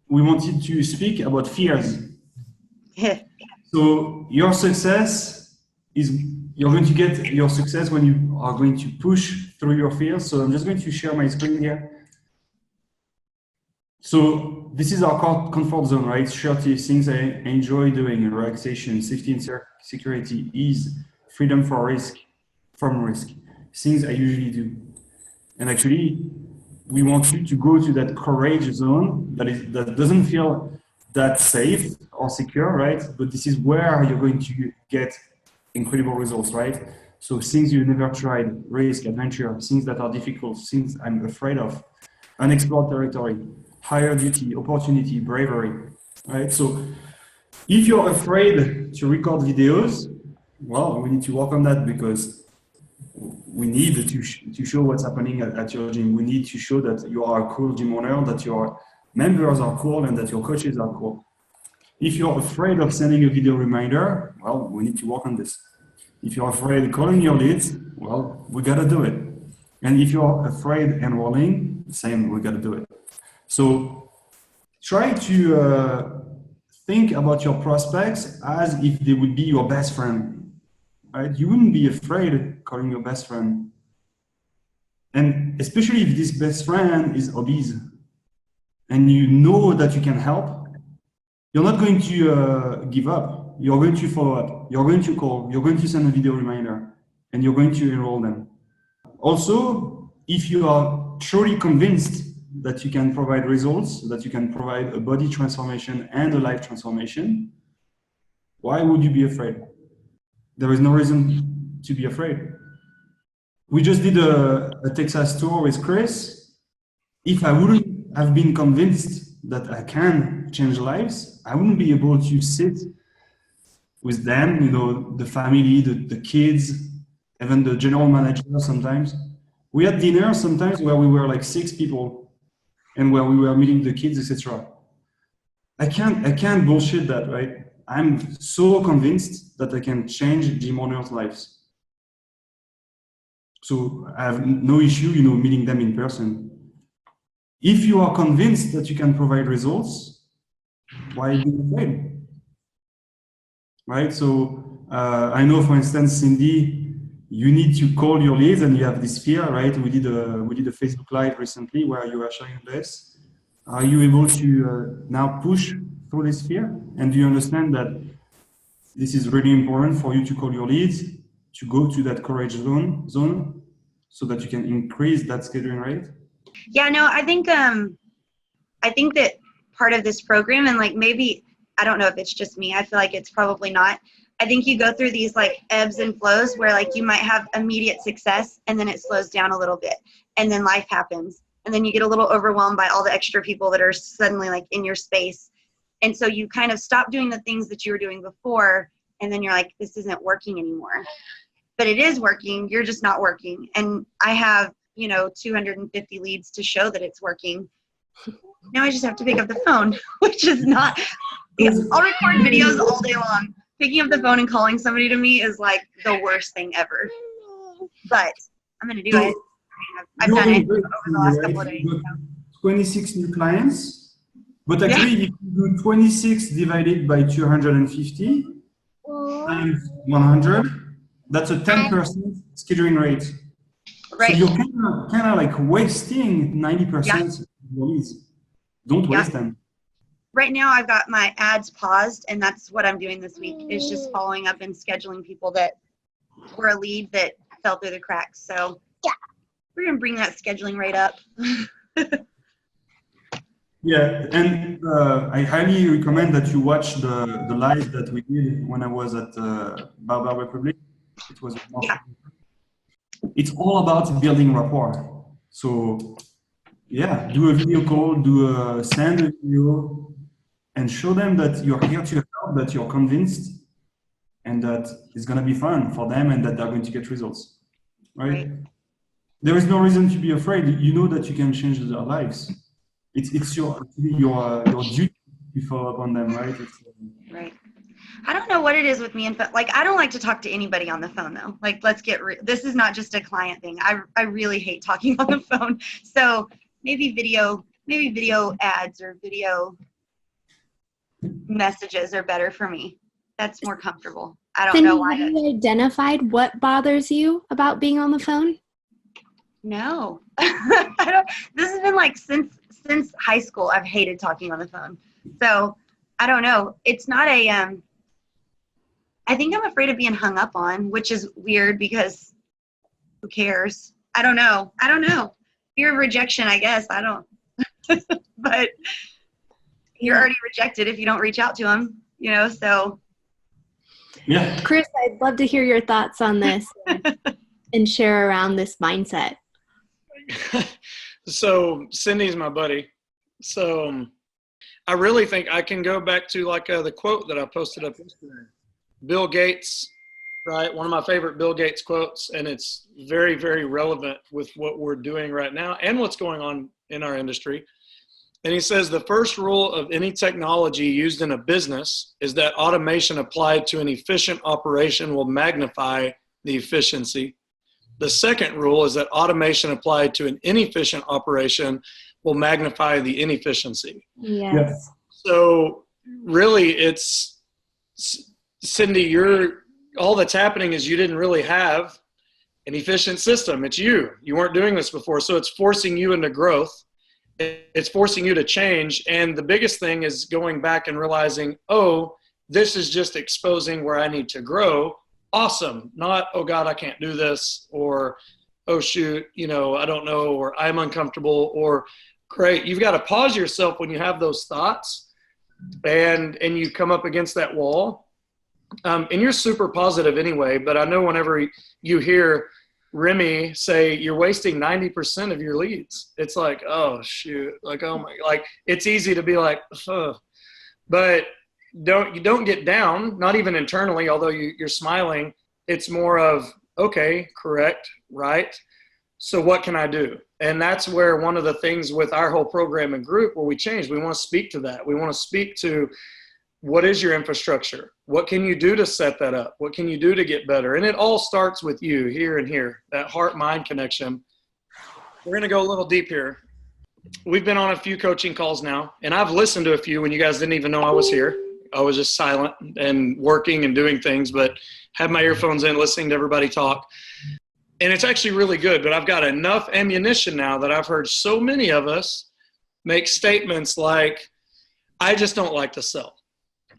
we wanted to speak about fears. So your success is, you're going to get your success when you are going to push through your fears. So I'm just going to share my screen here. So this is our comfort zone, right? 30 things I enjoy doing: relaxation, safety and security, ease, freedom from risk, things I usually do. And actually, we want you to go to that courage zone that doesn't feel that safe or secure, right? But this is where you're going to get incredible results, right? So things you never tried, risk, adventure, things that are difficult, things I'm afraid of, unexplored territory, higher duty, opportunity, bravery, right? So if you're afraid to record videos, well, we need to work on that, because we need to show what's happening at your gym. We need to show that you are a cool gym owner, that your members are cool, and that your coaches are cool. If you're afraid of sending a video reminder, well, we need to work on this. If you're afraid of calling your leads, well, we gotta do it. And if you're afraid enrolling, same, we gotta do it. So try to think about your prospects as if they would be your best friend, right? You wouldn't be afraid calling your best friend. And especially if this best friend is obese and you know that you can help, you're not going to give up. You're going to follow up. You're going to call. You're going to send a video reminder, and you're going to enroll them. Also, if you are truly convinced that you can provide results, that you can provide a body transformation and a life transformation, why would you be afraid? There is no reason to be afraid. We just did a Texas tour with Chris. If I wouldn't have been convinced that I can change lives, I wouldn't be able to sit with them, you know, the family, the kids, even the general manager sometimes. We had dinner sometimes where we were like 6 people and where we were meeting the kids, etc. I can't bullshit that, right? I'm so convinced that I can change gym owners' lives. So I have no issue, you know, meeting them in person. If you are convinced that you can provide results, why are you afraid? Right? So I know, for instance, Cindy, you need to call your leads and you have this fear, right? We did a Facebook Live recently where you were sharing this. Are you able to now push through this fear? And do you understand that this is really important for you to call your leads, to go to that courage zone so that you can increase that scheduling rate? Yeah, no, I think that part of this program, and like maybe, I don't know if it's just me, I feel like it's probably not. I think you go through these like ebbs and flows where like you might have immediate success and then it slows down a little bit and then life happens and then you get a little overwhelmed by all the extra people that are suddenly like in your space. And so you kind of stop doing the things that you were doing before and then you're like, this isn't working anymore. But it is working, you're just not working. And I have, you know, 250 leads to show that it's working. Now I just have to pick up the phone, which is not, I'll record videos all day long. Picking up the phone and calling somebody to me is like the worst thing ever. But I'm going to do it. I've done it over the last couple of days. 26 new clients, but actually if you do 26 divided by 250 times 100, that's a 10% scheduling rate. Right. So you're kind of like wasting 90% of your leads. Don't waste them. Right now I've got my ads paused and that's what I'm doing this week is just following up and scheduling people that were a lead that fell through the cracks. So we're going to bring that scheduling rate up. Yeah, and I highly recommend that you watch the live that we did when I was at Barbell Republic. It was It's all about building rapport. So yeah, do a video call, send a video, and show them that you're here to help, that you're convinced, and that it's going to be fun for them and that they're going to get results, right? There is no reason to be afraid. You know that you can change their lives. It's your duty to follow up on them, right? Right. I don't know what it is with me, but like I don't like to talk to anybody on the phone though. Like let's get this is not just a client thing. I really hate talking on the phone. So maybe video ads or video messages are better for me. That's more comfortable. I don't Cindy, know why. have you identified what bothers you about being on the phone? No, I don't. This has been like since high school. I've hated talking on the phone. So I don't know. It's not a. I think I'm afraid of being hung up on, which is weird because who cares? I don't know. Fear of rejection, I guess. I don't. But you're already rejected if you don't reach out to them. So. Yeah. Chris, I'd love to hear your thoughts on this and share around this mindset. So Cindy's my buddy. So I really think I can go back to like the quote that I posted up yesterday. Bill Gates, right? One of my favorite Bill Gates quotes, and it's very, very relevant with what we're doing right now and what's going on in our industry. And he says, the first rule of any technology used in a business is that automation applied to an efficient operation will magnify the efficiency. The second rule is that automation applied to an inefficient operation will magnify the inefficiency. Yes. Yeah. So really it's, Cindy, all that's happening is you didn't really have an efficient system. It's you weren't doing this before. So it's forcing you into growth. It's forcing you to change. And the biggest thing is going back and realizing, oh, this is just exposing where I need to grow. Awesome. Not, oh God, I can't do this, or, oh shoot, I don't know, or I'm uncomfortable, or great. You've got to pause yourself when you have those thoughts and you come up against that wall. And you're super positive anyway, but I know whenever you hear Remy say you're wasting 90% of your leads, it's like, oh shoot, like, oh my, like it's easy to be like, but you don't get down, not even internally, although you're smiling. It's more of, okay, correct, right? So what can I do? And that's where one of the things with our whole program and group where we changed, we want to speak to that. We want to speak to what is your infrastructure? What can you do to set that up? What can you do to get better? And it all starts with you here and here, that heart-mind connection. We're going to go a little deep here. We've been on a few coaching calls now, and I've listened to a few when you guys didn't even know I was here. I was just silent and working and doing things, but had my earphones in, listening to everybody talk. And it's actually really good, but I've got enough ammunition now that I've heard so many of us make statements like, I just don't like to sell.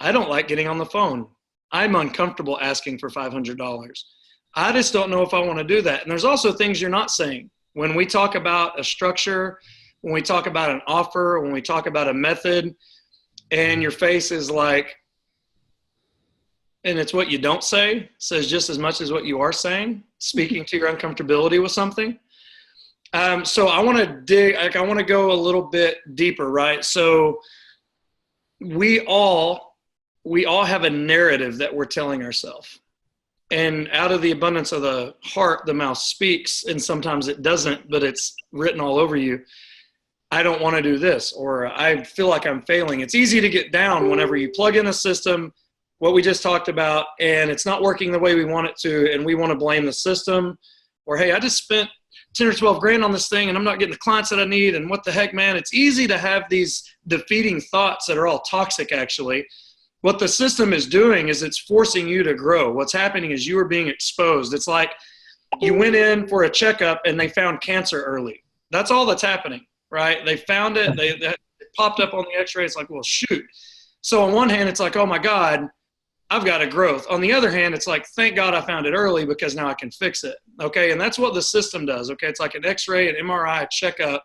I don't like getting on the phone. I'm uncomfortable asking for $500. I just don't know if I want to do that. And there's also things you're not saying. When we talk about a structure, when we talk about an offer, when we talk about a method, and your face is like, and it's what you don't say, says just as much as what you are saying, speaking to your uncomfortability with something. So I want to go a little bit deeper, right? So we all have a narrative that we're telling ourselves. And out of the abundance of the heart, the mouth speaks, and sometimes it doesn't, but it's written all over you. I don't want to do this, or I feel like I'm failing. It's easy to get down whenever you plug in a system, what we just talked about, and it's not working the way we want it to, and we want to blame the system, or, hey, I just spent 10 or 12 grand on this thing and I'm not getting the clients that I need, and what the heck, man. It's easy to have these defeating thoughts that are all toxic, actually. What the system is doing is it's forcing you to grow. What's happening is you are being exposed. It's like you went in for a checkup and they found cancer early. That's all that's happening, right? They found it. It popped up on the x-ray. It's like, well, shoot. So on one hand, it's like, oh my God, I've got a growth. On the other hand, it's like, thank God I found it early because now I can fix it. Okay. And that's what the system does. Okay. It's like an x-ray, an MRI, a checkup.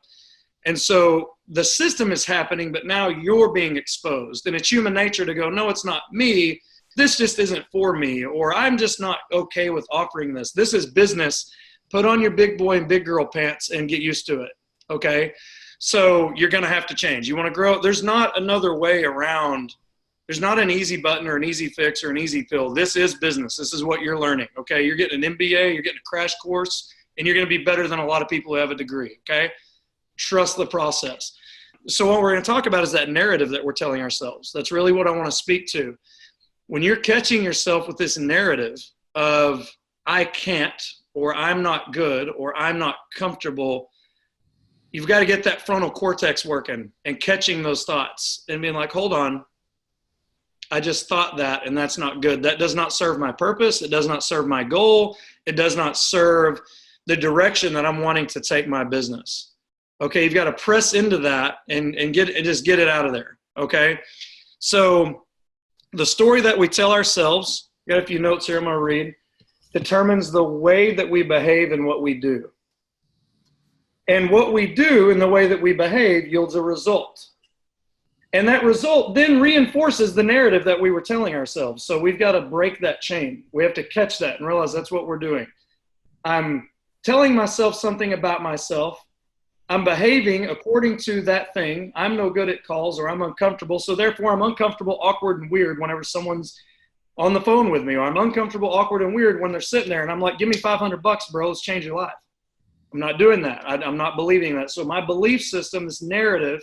And so the system is happening, but now you're being exposed. And it's human nature to go, no, it's not me. This just isn't for me. Or I'm just not okay with offering this. This is business. Put on your big boy and big girl pants and get used to it. Okay. So you're going to have to change. You want to grow. There's not another way around. There's not an easy button or an easy fix or an easy pill. This is business. This is what you're learning. Okay. You're getting an MBA, you're getting a crash course, and you're going to be better than a lot of people who have a degree. Okay. Trust the process. So what we're going to talk about is that narrative that we're telling ourselves. That's really what I want to speak to. When you're catching yourself with this narrative of I can't, or I'm not good, or I'm not comfortable, you've got to get that frontal cortex working and catching those thoughts and being like, hold on, I just thought that, and that's not good. That does not serve my purpose. It does not serve my goal. It does not serve the direction that I'm wanting to take my business. Okay, you've got to press into that and just get it out of there. Okay, so the story that we tell ourselves, got a few notes here I'm going to read, determines the way that we behave and what we do. And what we do in the way that we behave yields a result. And that result then reinforces the narrative that we were telling ourselves. So we've got to break that chain. We have to catch that and realize that's what we're doing. I'm telling myself something about myself. I'm behaving according to that thing. I'm no good at calls, or I'm uncomfortable. So therefore I'm uncomfortable, awkward, and weird whenever someone's on the phone with me, or I'm uncomfortable, awkward, and weird when they're sitting there and I'm like, give me $500, bro, let's change your life. I'm not doing that. I'm not believing that. So my belief system, this narrative,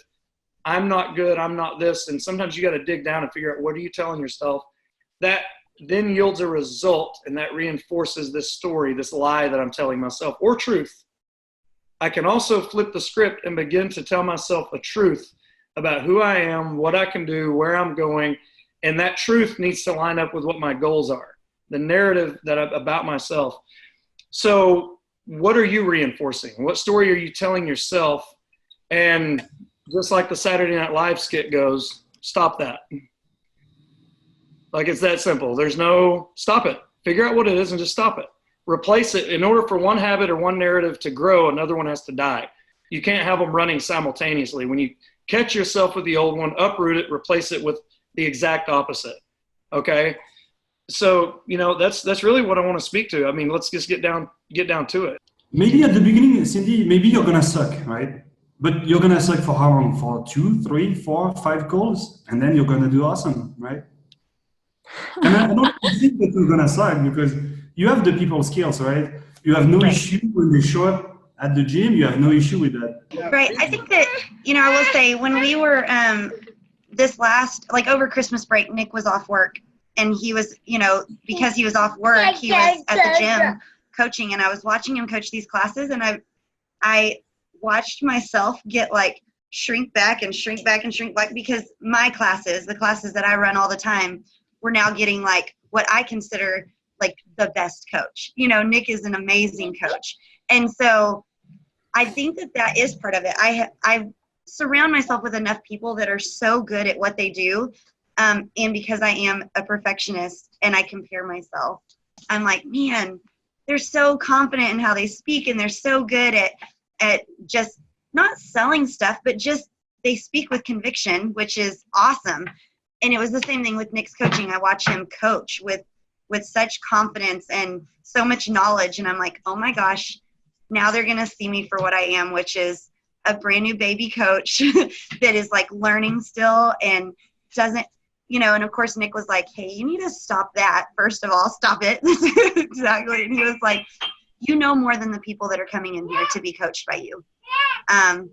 I'm not good, I'm not this, and sometimes you got to dig down and figure out what are you telling yourself. That then yields a result, and that reinforces this story, this lie that I'm telling myself, or truth. I can also flip the script and begin to tell myself a truth about who I am, what I can do, where I'm going, and that truth needs to line up with what my goals are, the narrative about myself. So what are you reinforcing? What story are you telling yourself? And just like the Saturday Night Live skit goes, stop that. Like, it's that simple. There's no, stop it. Figure out what it is and just stop it. Replace it. In order for one habit or one narrative to grow, another one has to die. You can't have them running simultaneously. When you catch yourself with the old one, uproot it, replace it with the exact opposite. Okay? So, that's really what I want to speak to. I mean, let's just get down to it. Maybe at the beginning, Cindy, maybe you're going to suck, right? But you're going to suck for how long? For 2, 3, 4, 5 calls? And then you're going to do awesome, right? And I don't think that you're going to suck because you have the people skills, right? You have no issue when they show up at the gym. You have no issue with that. Right. I think that, I will say when we were over Christmas break, Nick was off work and he was, because he was off work, he was at the gym coaching, and I was watching him coach these classes, and I watched myself get shrink back and shrink back and shrink back because my classes, the classes that I run all the time, were now getting what I consider the best coach. Nick is an amazing coach. And so I think that is part of it. I surround myself with enough people that are so good at what they do. And because I am a perfectionist and I compare myself, I'm like, man, they're so confident in how they speak, and they're so good at just not selling stuff, but just they speak with conviction, which is awesome. And it was the same thing with Nick's coaching. I watch him coach with such confidence and so much knowledge. And I'm like, oh my gosh, now they're going to see me for what I am, which is a brand new baby coach that is learning still and doesn't, and of course Nick was like, hey, you need to stop that. First of all, stop it. Exactly. And he was like, you know more than the people that are coming in here to be coached by you. And,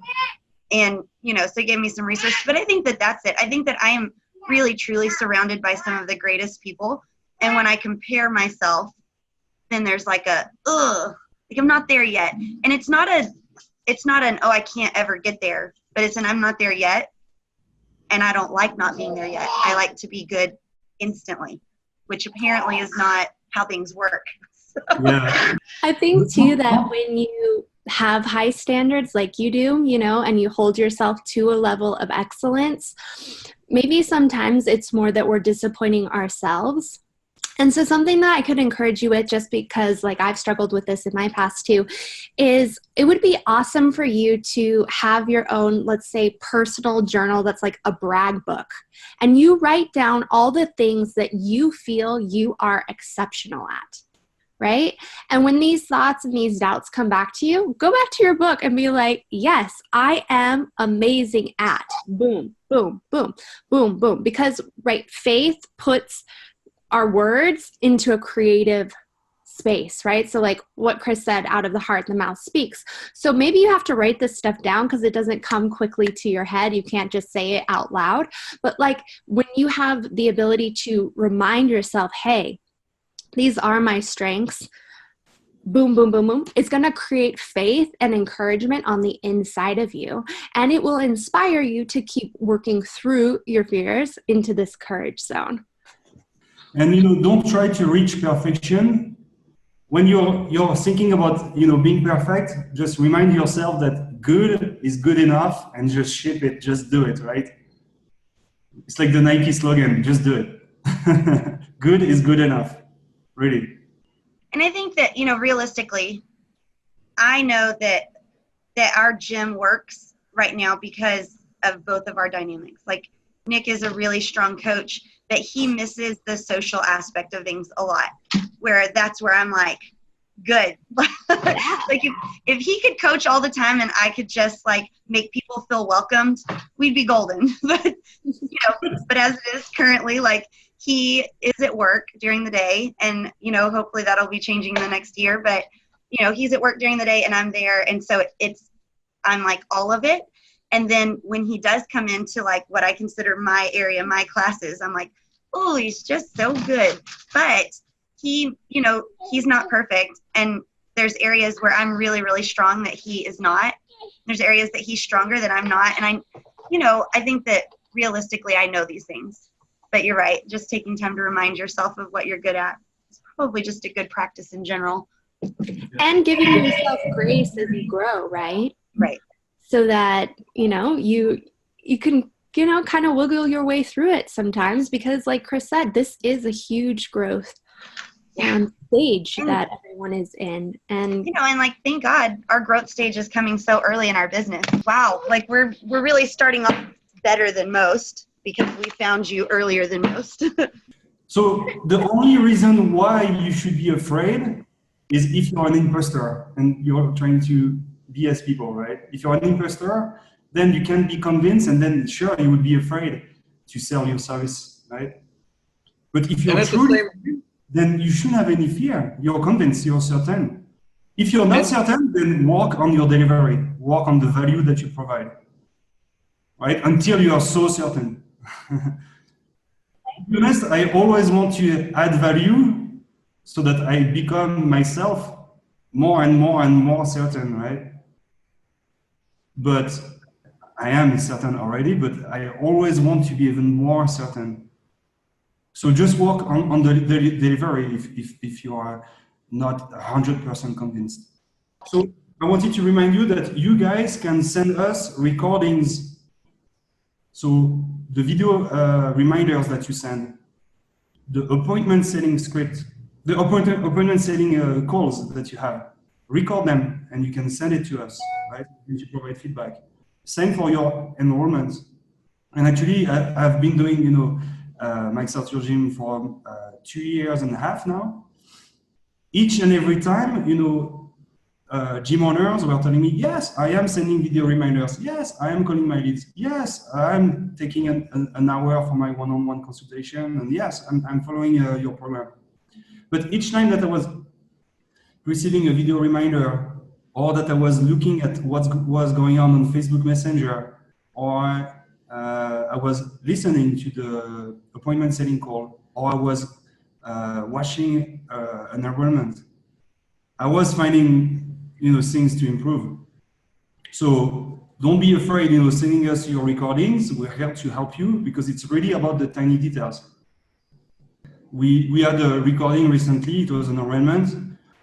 so he gave me some resources, but I think that that's it. I think that I am really, truly surrounded by some of the greatest people. And when I compare myself, then there's I'm not there yet. And it's not an, oh, I can't ever get there, but it's an, I'm not there yet. And I don't like not being there yet. I like to be good instantly, which apparently is not how things work. Yeah. I think too that when you have high standards like you do, and you hold yourself to a level of excellence, maybe sometimes it's more that we're disappointing ourselves. And so something that I could encourage you with, just because I've struggled with this in my past too, is it would be awesome for you to have your own, let's say, personal journal that's like a brag book. And you write down all the things that you feel you are exceptional at. Right? And when these thoughts and these doubts come back to you, go back to your book and be like, yes, I am amazing at boom, boom, boom, boom, boom. Because, faith puts our words into a creative space, right? So what Chris said, out of the heart, the mouth speaks. So maybe you have to write this stuff down because it doesn't come quickly to your head. You can't just say it out loud. But when you have the ability to remind yourself, hey, these are my strengths. boom, boom, boom, boom, it's going to create faith and encouragement on the inside of you. And it will inspire you to keep working through your fears into this courage zone. And, don't try to reach perfection. When you're thinking about, being perfect, just remind yourself that good is good enough and just ship it, just do it, right? It's like the Nike slogan, just do it. Good is good enough, really. And I think that, realistically, I know that our gym works right now because of both of our dynamics. Like, Nick is a really strong coach, that he misses the social aspect of things a lot, where that's where I'm like, good. Like, if he could coach all the time and I could just like make people feel welcomed, we'd be golden. But as it is currently, like, he is at work during the day, and hopefully that'll be changing in the next year, but he's at work during the day and I'm there, and so I'm like all of it. And then when he does come into like what I consider my area, my classes, I'm like, oh, he's just so good. But he's not perfect, and there's areas where I'm really, really strong that he is not. There's areas that he's stronger that I'm not, and I think that realistically I know these things. But you're right, just taking time to remind yourself of what you're good at is probably just a good practice in general. And giving yourself grace as you grow, right? Right. So that, you can, kind of wiggle your way through it sometimes, because like Chris said, this is a huge growth stage that everyone is in. And, and like, thank God our growth stage is coming so early in our business. Wow. Like we're really starting off better than most, because we found you earlier than most. So the only reason why you should be afraid is if you're an imposter and you're trying to BS people, right? If you're an imposter, then you can be convinced, and then sure, you would be afraid to sell your service, right? But if you're true, then you shouldn't have any fear. You're convinced, you're certain. If you're not certain, then work on your delivery, work on the value that you provide, right? Until you are so certain. To be honest, I always want to add value so that I become myself more and more and more certain, right? But I am certain already, but I always want to be even more certain. So just work on the delivery if you are not 100% convinced. So I wanted to remind you that you guys can send us recordings. So the video reminders that you send, the appointment setting script, the appointment setting calls that you have, record them and you can send it to us, right? And you provide feedback. Same for your enrollment. And actually, I've been doing, Mike Start Your Gym for 2.5 years now. Each and every time, gym owners were telling me, yes, I am sending video reminders. Yes, I am calling my leads. Yes, I'm taking an hour for my one-on-one consultation. And yes, I'm following your program. But each time that I was receiving a video reminder, or that I was looking at what was going on Facebook Messenger, or I was listening to the appointment setting call, or I was watching an enrollment, I was finding things to improve. So don't be afraid, sending us your recordings. We're here to help you, because it's really about the tiny details. We had a recording recently. It was an enrollment.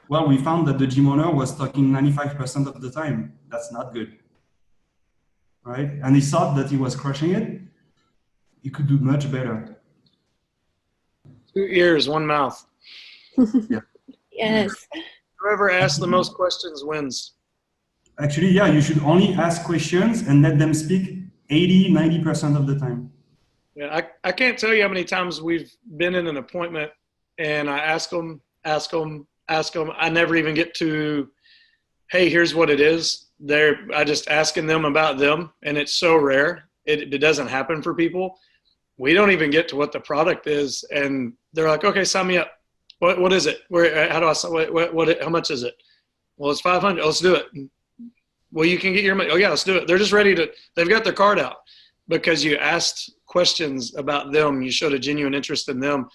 Well, we found that the gym owner was talking 95% of the time. That's not good, right? And he thought that he was crushing it. He could do much better. 2 ears, 1 mouth. Yeah. Yes. Whoever asks the most questions wins. Actually, yeah, you should only ask questions and let them speak 80-90% of the time. Yeah, I can't tell you how many times we've been in an appointment and I ask them. I never even get to, hey, here's what it is. I just asking them about them, and it's so rare. It doesn't happen for people. We don't even get to what the product is, and they're like, okay, sign me up. What is it? How do I? How much is it? Well, it's $500. Let's do it. Well, you can get your money. Oh yeah, let's do it. They're just ready to. They've got their card out because you asked questions about them. You showed a genuine interest in them,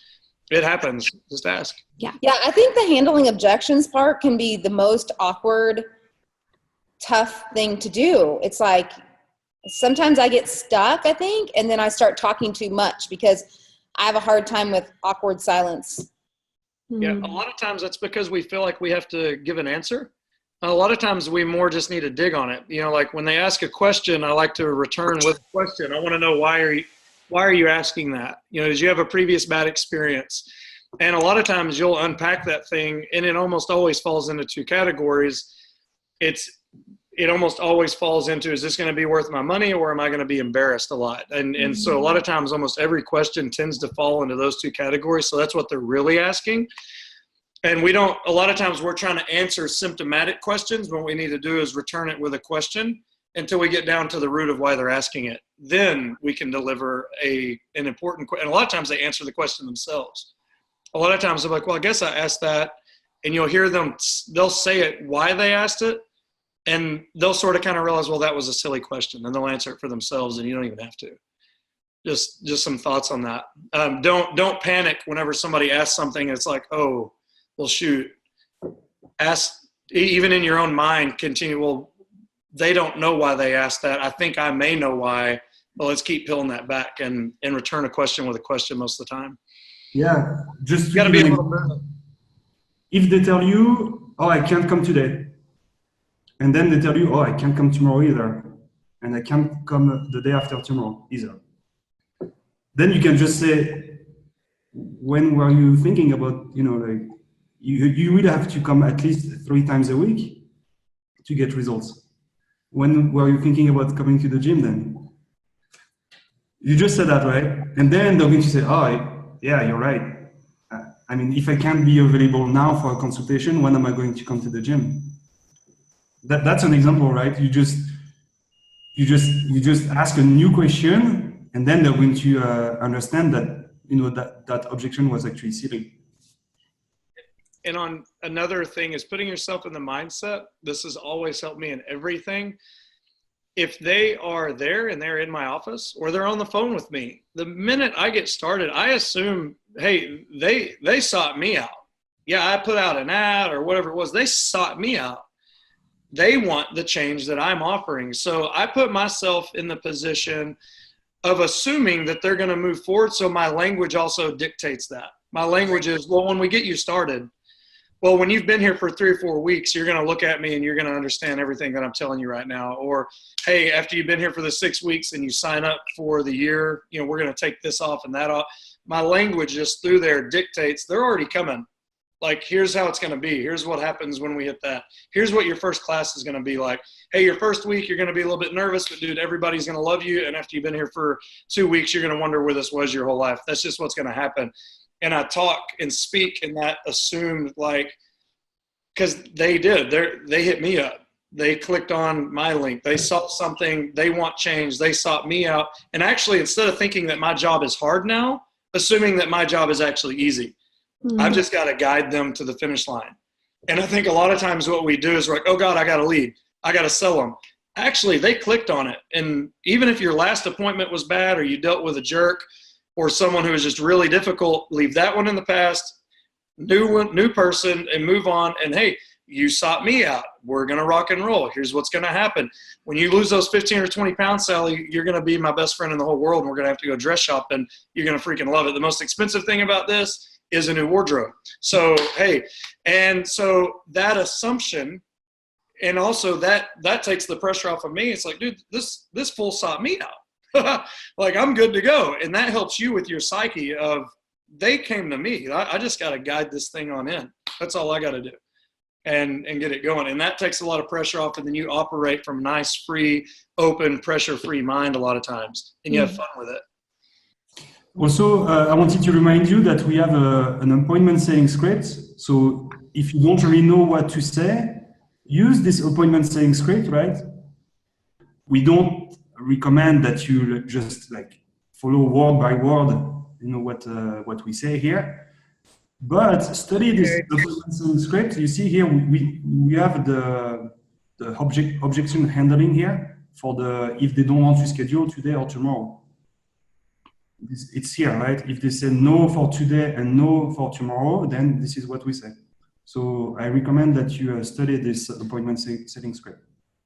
It happens. Just ask. Yeah, I think the handling objections part can be the most awkward, tough thing to do. It's like sometimes I get stuck, I think, and then I start talking too much because I have a hard time with awkward silence. Yeah, a lot of times that's because we feel like we have to give an answer. A lot of times we more just need to dig on it. You know, like when they ask a question, I like to return with a question. I want to know why are you asking that? You know, did you have a previous bad experience? And a lot of times you'll unpack that thing, and it almost always falls into two categories. It almost always falls into, is this going to be worth my money, or am I going to be embarrassed a lot? And so a lot of times almost every question tends to fall into those two categories. So that's what they're really asking. And a lot of times we're trying to answer symptomatic questions. What we need to do is return it with a question until we get down to the root of why they're asking it. Then we can deliver an important question. And a lot of times they answer the question themselves. A lot of times they're like, well, I guess I asked that. And you'll hear them, they'll say it, why they asked it. And they'll sort of kind of realize, well, that was a silly question. And they'll answer it for themselves, and you don't even have to. Just some thoughts on that. Don't panic whenever somebody asks something. It's like, oh, well, shoot. Ask, even in your own mind, continue, well, they don't know why they asked that. I think I may know why. Well, let's keep peeling that back and return a question with a question most of the time. Yeah, just You got to be able to. If they tell you, oh, I can't come today, and then they tell you, oh, I can't come tomorrow either, and I can't come the day after tomorrow either, then you can just say, when were you thinking about, you know, like, you would have to come at least 3 times a week to get results. When were you thinking about coming to the gym then? You just said that, right? And then they're going to say, oh, yeah, you're right. I mean, if I can't be available now for a consultation, when am I going to come to the gym? That's an example, right? You just ask a new question, and then they're going to understand that, you know, that objection was actually silly. And on another thing is putting yourself in the mindset. This has always helped me in everything. If they are there and they're in my office, or they're on the phone with me, the minute I get started, I assume, hey, they sought me out. Yeah, I put out an ad or whatever it was. They sought me out. They want the change that I'm offering. So I put myself in the position of assuming that they're going to move forward. So my language also dictates that. My language is, well, when we get you started, well, when you've been here for 3 or 4 weeks, you're going to look at me and you're going to understand everything that I'm telling you right now. Or, hey, after you've been here for the 6 weeks and you sign up for the year, you know, we're going to take this off and that off. My language just through there dictates they're already coming. Like, here's how it's going to be. Here's what happens when we hit that. Here's what your first class is going to be like. Hey, your first week, you're going to be a little bit nervous, but dude, everybody's going to love you. And after you've been here for 2 weeks, you're going to wonder where this was your whole life. That's just what's going to happen. And I talk and speak and that assumed, like, because they did. They hit me up. They clicked on my link. They saw something. They want change. They sought me out. And actually, instead of thinking that my job is hard now, assuming that my job is actually easy. I've just got to guide them to the finish line. And I think a lot of times what we do is we're like, oh God, I got to lead. I got to sell them. Actually, they clicked on it. And even if your last appointment was bad, or you dealt with a jerk or someone who was just really difficult, leave that one in the past, new person, and move on. And hey, you sought me out. We're going to rock and roll. Here's what's going to happen. When you lose those 15 or 20 pounds, Sally, you're going to be my best friend in the whole world. And we're going to have to go dress shopping. You're going to freaking love it. The most expensive thing about this is a new wardrobe. So, hey, and so that assumption, and also that takes the pressure off of me. It's like, dude, this fool sought me out. Like, I'm good to go. And that helps you with your psyche of, they came to me. I just got to guide this thing on in. That's all I got to do and get it going. And that takes a lot of pressure off. And then you operate from a nice, free, open, pressure-free mind a lot of times. And you have fun with it. Also, I wanted to remind you that we have an appointment setting script. So if you don't really know what to say, use this appointment setting script, right? We don't recommend that you just like follow word by word, you know, what we say here. But study this appointment setting script. You see here, we have the objection handling here for the if they don't want to schedule today or tomorrow. it's here, right? If they say no for today and no for tomorrow, then this is what we say. So I recommend that you study this appointment setting script.